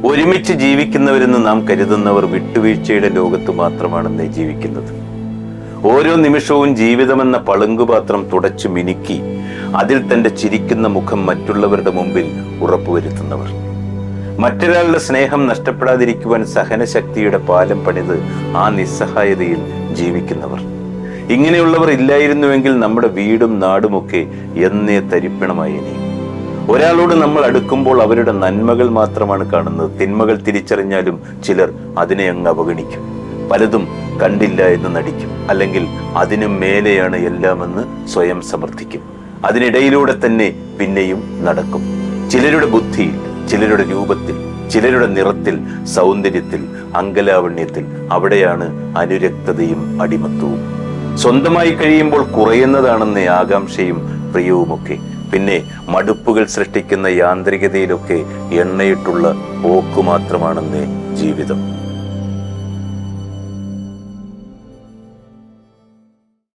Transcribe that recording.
ഒരുമിച്ച് ജീവിക്കുന്നവരെന്ന് നാം കരുതുന്നവർ വിട്ടുവീഴ്ചയുടെ ലോകത്ത് മാത്രമാണെന്നേ ജീവിക്കുന്നത്. ഓരോ നിമിഷവും ജീവിതമെന്ന പളുങ്കുപാത്രം തുടച്ചു മിനുക്കി അതിൽ തന്റെ ചിരിക്കുന്ന മുഖം മറ്റുള്ളവരുടെ മുമ്പിൽ ഉറപ്പുവരുത്തുന്നവർ. മറ്റൊരാളുടെ സ്നേഹം നഷ്ടപ്പെടാതിരിക്കുവാൻ സഹനശക്തിയുടെ പാലം പണിത് ആ നിസ്സഹായതയിൽ ജീവിക്കുന്നവർ. ഇങ്ങനെയുള്ളവർ ഇല്ലായിരുന്നുവെങ്കിൽ നമ്മുടെ വീടും നാടുമൊക്കെ എന്നേ തരിപ്പണമായേനെ. ഒരാളോട് നമ്മൾ അടുക്കുമ്പോൾ അവരുടെ നന്മകൾ മാത്രമാണ് കാണുന്നത്. തിന്മകൾ തിരിച്ചറിഞ്ഞാലും ചിലർ അതിനെ അങ്ങ് അവഗണിക്കും. പലതും കണ്ടില്ല എന്ന് നടിക്കും, അല്ലെങ്കിൽ അതിനും മേലെയാണ് എല്ലാമെന്ന് സ്വയം സമർത്ഥിക്കും. അതിനിടയിലൂടെ തന്നെ പിന്നെയും നടക്കും. ചിലരുടെ ബുദ്ധിയിൽ, ചിലരുടെ രൂപത്തിൽ, ചിലരുടെ നിറത്തിൽ, സൗന്ദര്യത്തിൽ, അങ്കലാവണ്യത്തിൽ. അവിടെയാണ് അനുരക്തതയും അടിമത്വവും. സ്വന്തമായി കഴിയുമ്പോൾ കുറയുന്നതാണെന്നേ ആകാംക്ഷയും പ്രിയവുമൊക്കെ. പിന്നെ മടുപ്പുകൾ സൃഷ്ടിക്കുന്ന യാന്ത്രികതയിലൊക്കെ എണ്ണയിട്ടുള്ള പോക്കു മാത്രമാണെന്നേ ജീവിതം.